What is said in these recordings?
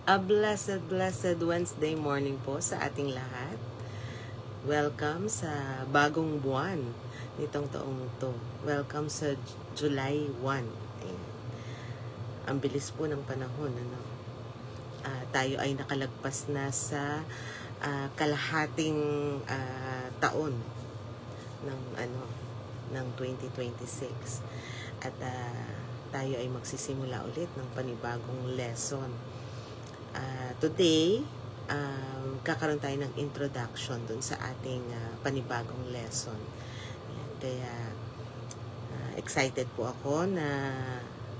A blessed Wednesday morning po sa ating lahat. Welcome sa bagong buwan nitong taong to. Welcome sa July 1. Ayan. Ang bilis po ng panahon. Tayo ay nakalagpas na sa kalahating taon ng 2026. At tayo ay magsisimula ulit ng panibagong lesson. Today, kakaroon tayo ng introduction dun sa ating panibagong lesson. Ayan, kaya excited po ako na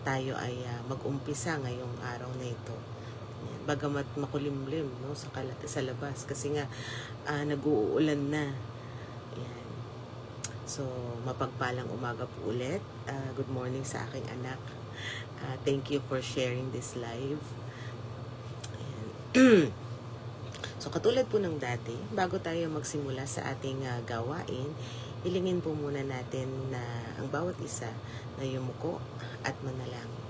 tayo ay mag-umpisa ngayong araw na ito. Ayan, bagamat makulimlim sa labas kasi nga nag-uulan na. Ayan. So, mapagpalang umaga po ulit. Good morning sa aking anak. Thank you for sharing this live. So katulad po ng dati, bago tayo magsimula sa ating gawain, hilingin po muna natin na ang bawat isa na yumuko at manalangin.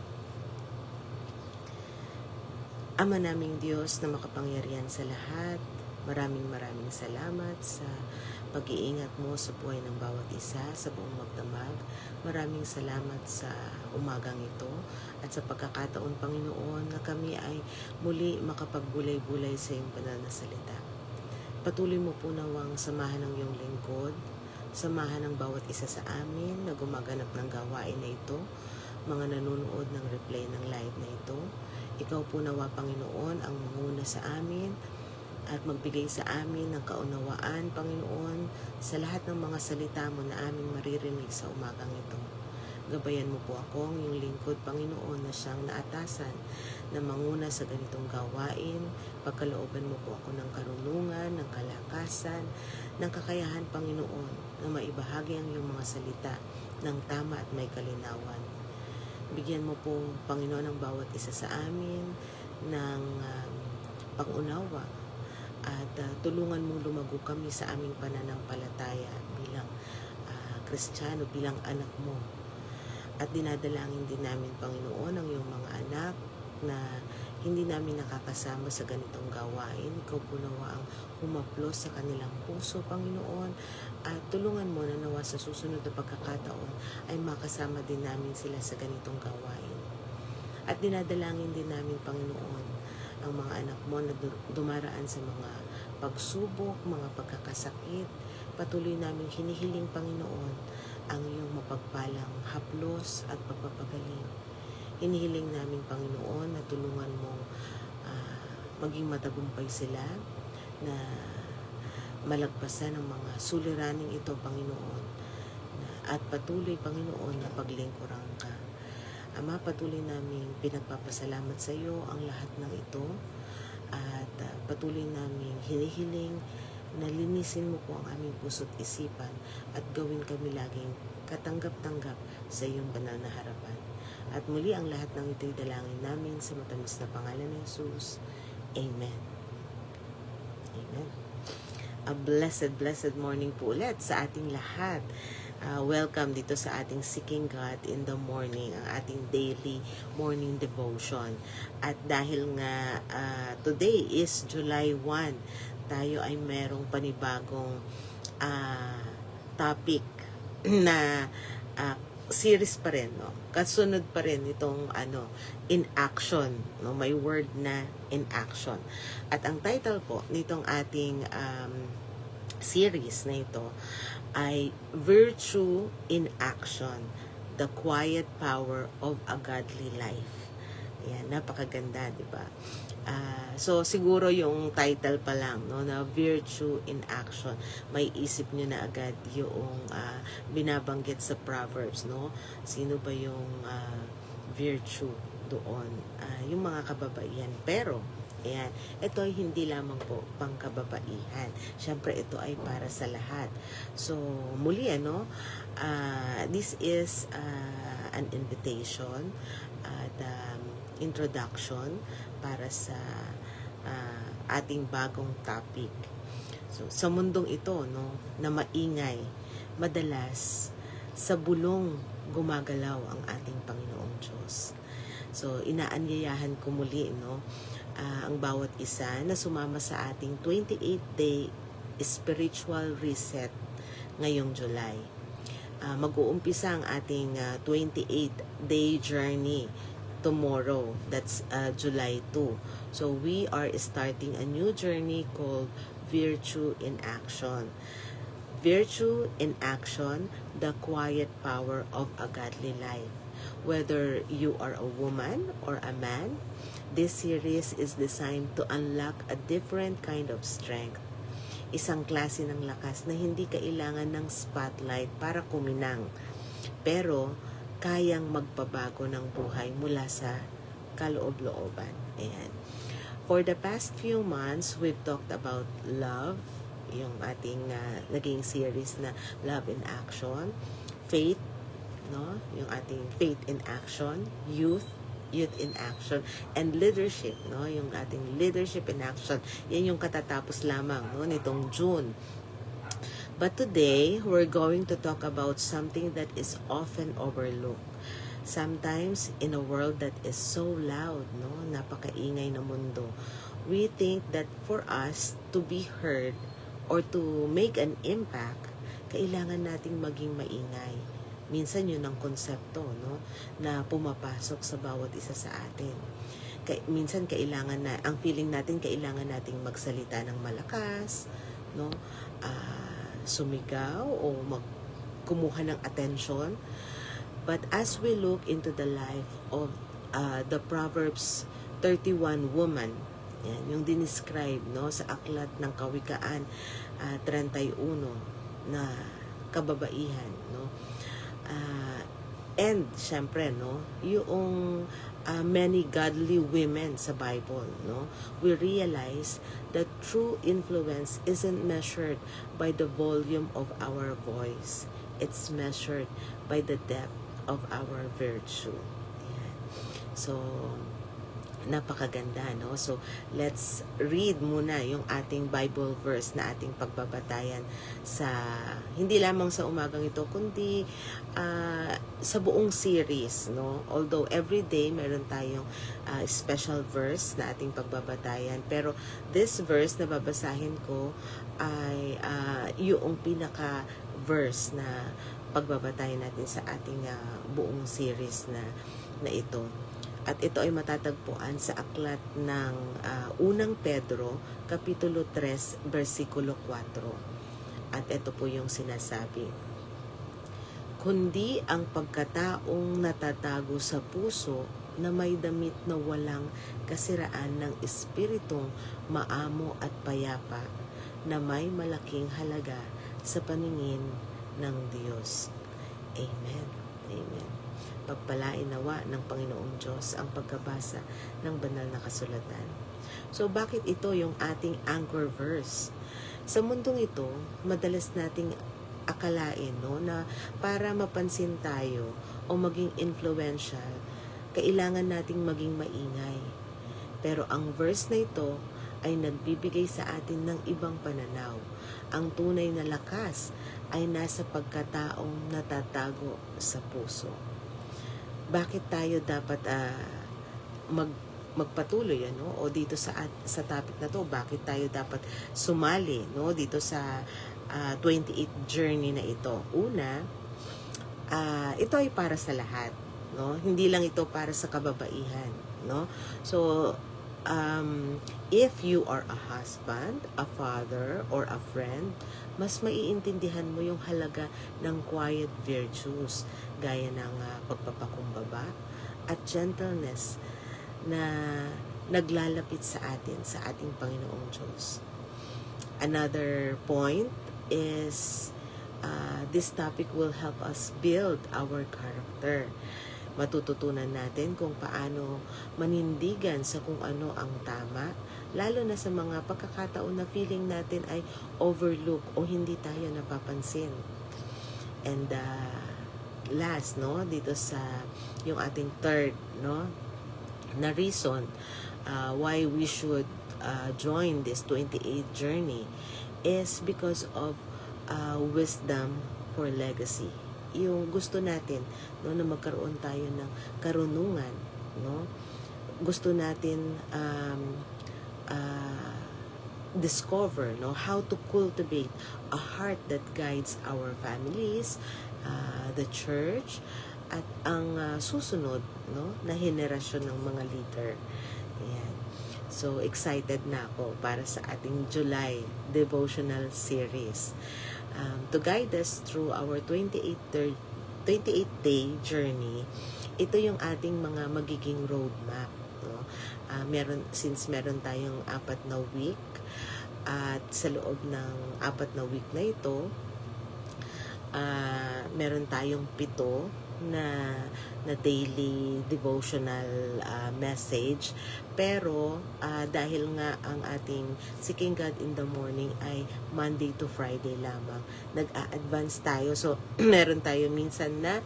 Ama naming Diyos na makapangyarihan sa lahat, maraming salamat sa pag-iingat mo sa buhay ng bawat isa sa buong magdamag. Maraming salamat sa umagang ito at sa pagkakataon, Panginoon, na kami ay muli makapagbulay-bulay sa iyong banal na salita. Patuloy mo po nawang samahan ng iyong lingkod, samahan ng bawat isa sa amin na gumaganap ng gawain na ito, mga nanonood ng replay ng live na ito. Ikaw po nawa, Panginoon, ang manguna sa amin at magbigay sa amin ng kaunawaan, Panginoon, sa lahat ng mga salita mo na aming maririnig sa umagang ito. Gabayan mo po ako, ang iyong lingkod, Panginoon, na siyang naatasan na manguna sa ganitong gawain. Pagkalooban mo po ako ng karunungan, ng kalakasan, ng kakayahan, Panginoon, na maibahagi ang iyong mga salita ng tama at may kalinawan. Bigyan mo po, Panginoon, ang bawat isa sa amin ng pangunawa at tulungan mong lumago kami sa aming pananampalataya bilang Kristiyano, bilang anak mo. At dinadalangin din namin, Panginoon, ang iyong mga anak na hindi namin nakakasama sa ganitong gawain. Ikaw po nawa ang humaplos sa kanilang puso, Panginoon, at tulungan mo na nawa sa susunod na pagkakataon ay makasama din namin sila sa ganitong gawain. At dinadalangin din namin, Panginoon, ang mga anak mo na dumaraan sa mga pagsubok, mga pagkakasakit. Patuloy namin hinihiling, Panginoon, ang iyong mapagpalang haplos at pagpapagaling. Hinihiling namin, Panginoon, na tulungan mong maging matagumpay sila, na malagpasan ang mga suliraning ito, Panginoon, at patuloy, Panginoon, na paglingkuran ka. Ama, patuloy namin pinagpapasalamat sa iyo ang lahat ng ito at patuloy namin hinihiling na linisin mo po ang aming puso't isipan at gawin kami laging katanggap-tanggap sa iyong banal na harapan. At muli ang lahat ng ito'y dalangin namin sa matamis na pangalan ng Jesus. Amen. Amen. A blessed morning po ulit sa ating lahat. Welcome dito sa ating Seeking God in the Morning, ang ating daily morning devotion. At dahil nga today is July 1, tayo ay merong panibagong topic na series pa rin, no? Kasunod pa rin itong in action, no? May word na in action. At ang title po nitong ating series na ito ay Virtue in Action, the Quiet Power of a Godly Life. Ayan, napakaganda, di ba? So siguro yung title pa lang, no, na Virtue in Action, may isip nyo na agad yung binabanggit sa Proverbs, no? Sino ba yung virtue doon? Yung mga kababaihan. Pero ayan, ito ay hindi lamang po pangkababaihan. Siyempre, ito ay para sa lahat. So, muli, this is an invitation at introduction para sa ating bagong topic. So, sa mundong ito, no, na maingay, madalas, sa bulong gumagalaw ang ating Panginoong Diyos. So, inaanyayahan ko muli, ang bawat isa na sumama sa ating 28-day spiritual reset ngayong July. Mag-uumpisa ang ating 28-day journey tomorrow. That's July 2. So, we are starting a new journey called Virtue in Action. Virtue in Action, the quiet power of a godly life. Whether you are a woman or a man, this series is designed to unlock a different kind of strength. Isang klase ng lakas na hindi kailangan ng spotlight para kuminang, pero kayang magpabago ng buhay mula sa kaloob-looban. Ayan. For the past few months, we've talked about love, yung ating naging series na Love in Action, faith, yung ating faith in action, youth in action, and leadership, yung ating leadership in action. Yan yung katatapos lamang nitong June. But today, we're going to talk about something that is often overlooked. Sometimes, in a world that is so loud, napakaingay na mundo, we think that for us to be heard or to make an impact, kailangan nating maging maingay. Minsan yun ang konsepto, na pumapasok sa bawat isa sa atin. Minsan ang feeling natin, kailangan nating magsalita ng malakas, sumigaw o kumuha ng atensyon. But as we look into the life of the Proverbs 31 woman, yan, yung dinescribe sa aklat ng Kawikaan 31 na kababaihan, and syempre yung many godly women sa Bible, we realize that true influence isn't measured by the volume of our voice. It's measured by the depth of our virtue. Ayan. So, napakaganda, So, let's read muna yung ating Bible verse na ating pagbabatayan hindi lamang sa umagang ito, kundi sa buong series, Although every day meron tayong special verse na ating pagbabatayan, pero this verse na babasahin ko ay yung pinaka-verse na pagbabatayan natin sa ating buong series na ito. At ito ay matatagpuan sa aklat ng unang Pedro, Kapitulo 3, versikulo 4. At ito po yung sinasabi. Kundi ang pagkataong natatago sa puso na may damit na walang kasiraan ng espiritong maamo at payapa na may malaking halaga sa paningin ng Diyos. Amen. Amen. Pagpalain nawa ng Panginoong Diyos ang pagkabasa ng banal na kasulatan. So, bakit ito yung ating anchor verse? Sa mundong ito, madalas nating akalain na para mapansin tayo o maging influential, kailangan nating maging maingay. Pero ang verse na ito ay nagbibigay sa atin ng ibang pananaw. Ang tunay na lakas ay nasa pagkataong natatago sa puso. Bakit tayo dapat magpatuloy o dito sa topic na to, bakit tayo dapat sumali dito sa 28 journey na ito? Una, ito ay para sa lahat, hindi lang ito para sa kababaihan, So if you are a husband, a father, or a friend, mas maiintindihan mo yung halaga ng quiet virtues gaya ng pagpapakumbaba at gentleness na naglalapit sa atin, sa ating Panginoong Diyos. Another point is this topic will help us build our character. Matututunan natin kung paano manindigan sa kung ano ang tama, lalo na sa mga pagkakataon na feeling natin ay overlook o hindi tayo napapansin. And last, dito sa yung ating third, na reason why we should join this 28 journey is because of wisdom for legacy. yung gusto natin, no, na magkaroon tayo ng karunungan, no? Gusto natin discover, no, how to cultivate a heart that guides our families, the church, at ang susunod, no, na henerasyon ng mga leader. Ayan. So, excited na ako para sa ating July devotional series. To guide us through our 28-day journey, ito yung ating mga magiging roadmap. No? Since meron tayong 4 na week, at sa loob ng 4 na week na ito, meron tayong 7 na daily devotional message. Pero dahil nga ang ating Seeking God in the Morning ay Monday to Friday lamang, nag-a-advance tayo. So meron tayo minsan na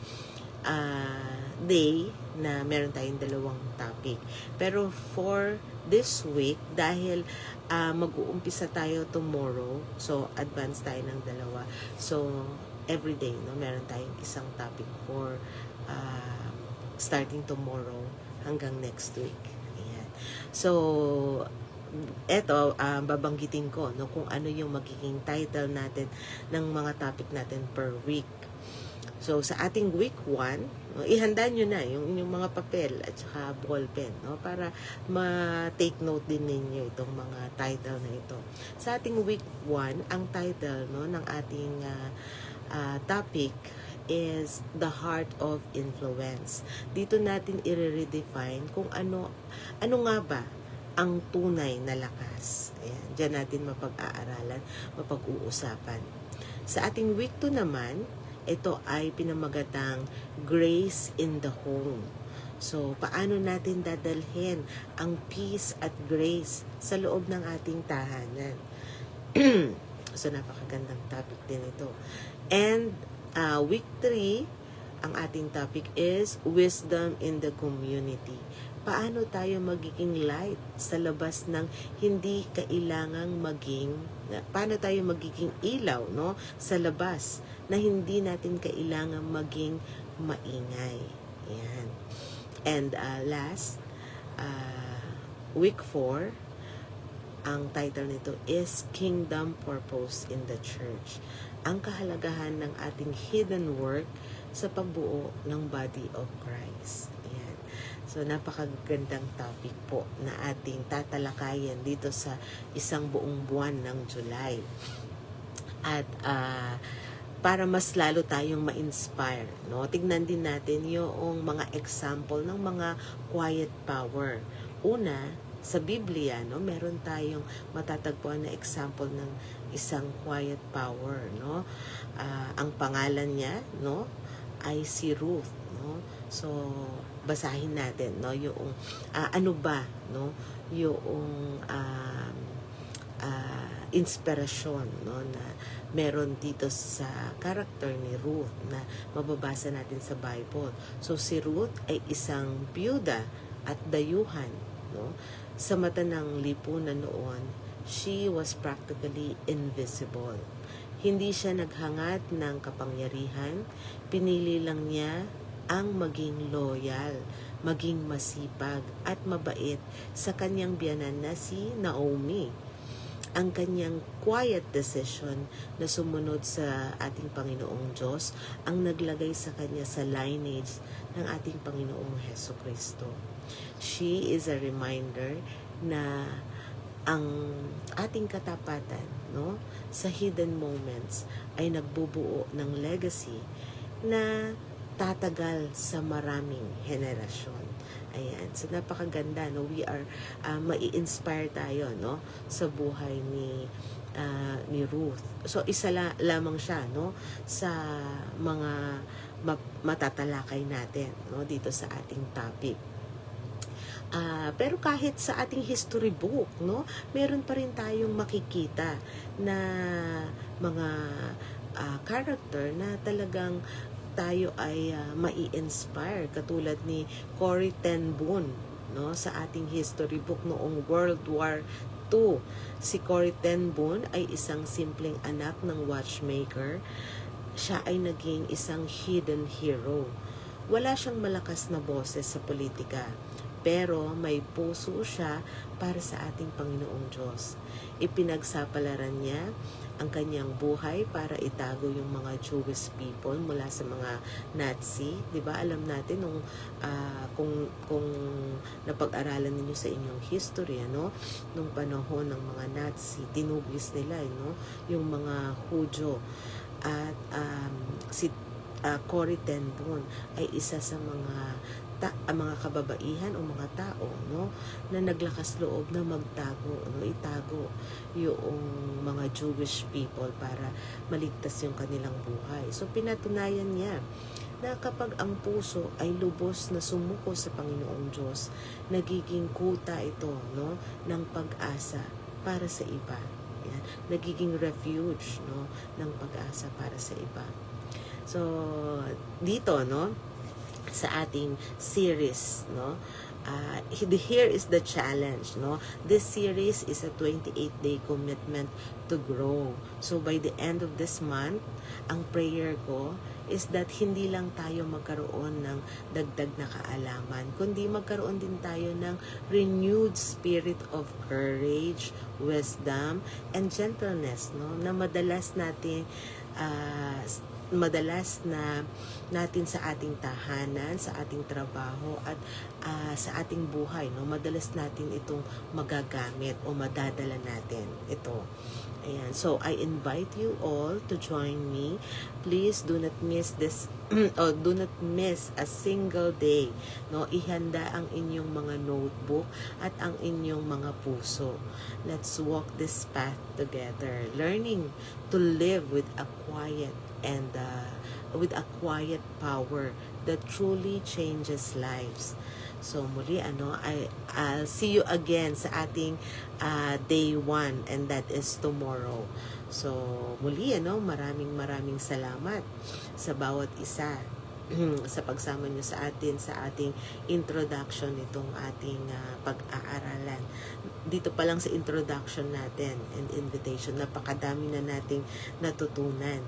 day na meron tayong 2 topic. Pero for this week, dahil mag-uumpisa tayo tomorrow, so advance tayo ng 2. So every day, no, meron tayong isang topic for starting tomorrow hanggang next week. Ayan. So, eto, babanggitin ko, no, kung ano yung magiging title natin ng mga topic natin per week. So, sa ating week 1, no, ihanda nyo na yung inyong mga papel at saka ballpen, no, para ma-take note din ninyo itong mga title na ito. Sa ating week 1, ang title, no, ng ating topic is the heart of influence. Dito natin i-redefine kung ano nga ba ang tunay na lakas. Ayan, diyan natin mapag-aaralan, mapag-uusapan. Sa ating week 2 naman, ito ay pinamagatang Grace in the Home. So, paano natin dadalhin ang peace at grace sa loob ng ating tahanan? So, napakagandang topic din ito. And week 3, ang ating topic is Wisdom in the Community. Paano tayo magiging light sa labas ng hindi kailangang paano tayo magiging ilaw, no, sa labas na hindi natin kailangang maging maingay. Ayan. And last, week 4, ang title nito is Kingdom Purpose in the Church. Ang kahalagahan ng ating hidden work sa pagbuo ng Body of Christ. Ayan. So, napakagandang topic po na ating tatalakayan dito sa isang buong buwan ng July. At para mas lalo tayong ma-inspire, no? Tignan din natin yung mga example ng mga quiet power. Una, sa Biblia, no, meron tayong matatagpuan na example ng isang quiet power, no? Ang pangalan niya, no, ay si Ruth, no? So, basahin natin, no, yung ano ba, no, yung inspirasyon, no, na meron dito sa character ni Ruth na mababasa natin sa Bible. So, si Ruth ay isang byuda at dayuhan, no? Sa mata ng lipunan noon, she was practically invisible. Hindi siya naghangad ng kapangyarihan, pinili lang niya ang maging loyal, maging masipag at mabait sa kanyang biyanan na si Naomi. Ang kanyang quiet decision na sumunod sa ating Panginoong Diyos ang naglagay sa kanya sa lineage ng ating Panginoong Hesukristo. She is a reminder na ang ating katapatan, no, sa hidden moments ay nagbubuo ng legacy na tatagal sa maraming henerasyon. Ayan. So, napakaganda, no? We are, mai-inspire tayo, no, sa buhay ni Ruth. So, isa lamang siya, no, sa mga matatalakay natin, no, dito sa ating topic. Pero kahit sa ating history book, no, meron pa rin tayong makikita na mga character na talagang tayo ay mai-inspire, katulad ni Corrie ten Boom, no, sa ating history book noong World War II. Si Corrie ten Boom ay isang simpleng anak ng watchmaker siya ay naging isang hidden hero. Wala siyang malakas na boses sa politika, pero may puso siya para sa ating Panginoong Diyos. Ipinagsapalaran niya ang kanyang buhay para itago yung mga Jewish people mula sa mga Nazi. 'Di ba? Alam natin nung kung napag-aralan ninyo sa inyong history, nung panahon ng mga Nazi, tinugis nila, yung mga Hudyo. At si Corrie ten Boom ay isa sa mga kababaihan o mga tao, na naglakas loob na magtago, itago yung mga Jewish people para maligtas yung kanilang buhay. So pinatunayan niya na kapag ang puso ay lubos na sumuko sa Panginoong Diyos, nagiging kuta ito, ng pag-asa para sa iba. Yan. Nagiging refuge, ng pag-asa para sa iba. So dito, sa ating series, here is the challenge, this series is a 28-day commitment to grow. So by the end of this month, ang prayer ko is that hindi lang tayo magkaroon ng dagdag na kaalaman, kundi magkaroon din tayo ng renewed spirit of courage, wisdom, and gentleness, na madalas na natin sa ating tahanan, sa ating trabaho, at sa ating buhay, madalas natin itong magagamit o madadala natin ito. Ayan. So I invite you all to join me. Please do not miss this or do not miss a single day. Ihanda ang inyong mga notebook at ang inyong mga puso. Let's walk this path together, learning to live with a quiet and with a quiet power that truly changes lives. So muli, I'll see you again sa ating day 1, and that is tomorrow. So muli, maraming salamat sa bawat isa sa pagsama nyo sa ating introduction nitong ating pag-aaralan. Dito pa lang sa introduction natin and invitation, napakadami na nating natutunan.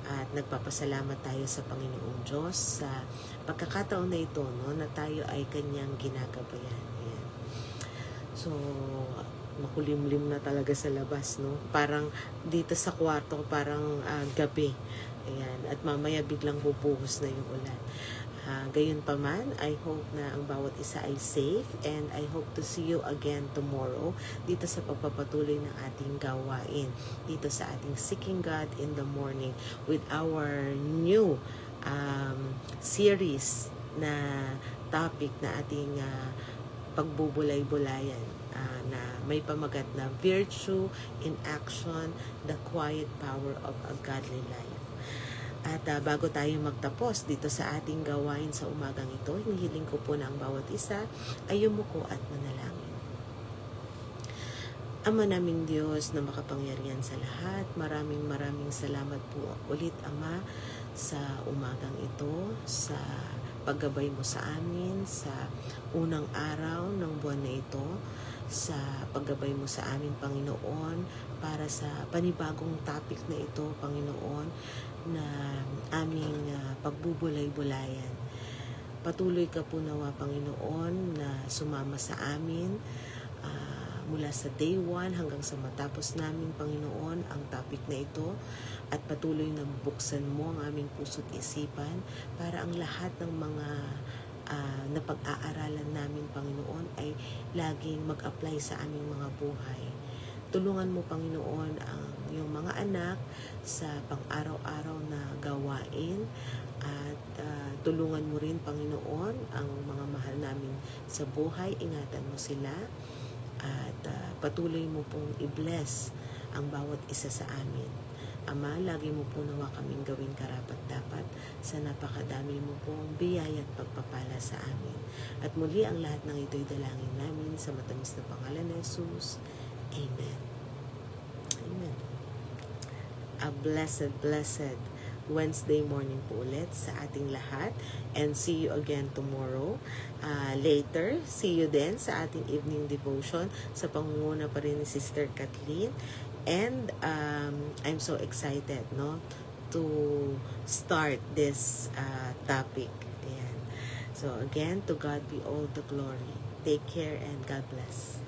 At nagpapasalamat tayo sa Panginoong Diyos sa pagkakataon na ito, na tayo ay kanyang ginagabayan. Ayan. So, makulimlim na talaga sa labas, Parang dito sa kwarto, parang gabi. Ayan. At mamaya biglang bubuhos na yung ulan. Gayon pa man, I hope na ang bawat isa ay safe, and I hope to see you again tomorrow dito sa pagpapatuloy ng ating gawain, dito sa ating Seeking God in the Morning with our new series na topic na ating pagbubulay-bulayan, na may pamagat na Virtue in Action, the Quiet Power of a Godly Life. At bago tayo magtapos dito sa ating gawain sa umagang ito, hinihiling ko po na ang bawat isa ay yumuko at manalangin. Ama naming Diyos na makapangyarihan sa lahat, maraming salamat po ulit, Ama, sa umagang ito, sa paggabay mo sa amin, sa unang araw ng buwan na ito, sa paggabay mo sa amin, Panginoon, para sa panibagong topic na ito, Panginoon, na aming pagbubulay-bulayan. Patuloy ka po nawa, Panginoon, na sumama sa amin mula sa day 1 hanggang sa matapos namin, Panginoon, ang topic na ito, at patuloy na buksan mo ang aming puso't isipan para ang lahat ng mga napag-aaralan namin, Panginoon, ay laging mag-apply sa aming mga buhay. Tulungan mo, Panginoon, ang iyong mga anak sa pang-araw-araw na gawain, at tulungan mo rin, Panginoon, ang mga mahal namin sa buhay. Ingatan mo sila, at patuloy mo pong i-bless ang bawat isa sa amin. Ama, lagi mo po nawa kaming gawin karapat-dapat sa napakadami mo pong biyaya at pagpapala sa amin. At muli, ang lahat ng ito'y dalangin namin sa matamis na pangalan ni Jesus. Amen. Amen. A blessed Wednesday morning po ulit sa ating lahat, and see you again tomorrow. Later, see you then sa ating evening devotion sa pangunguna pa rin ni Sister Kathleen. And I'm so excited, to start this topic. Ayan. So again, to God be all the glory. Take care and God bless.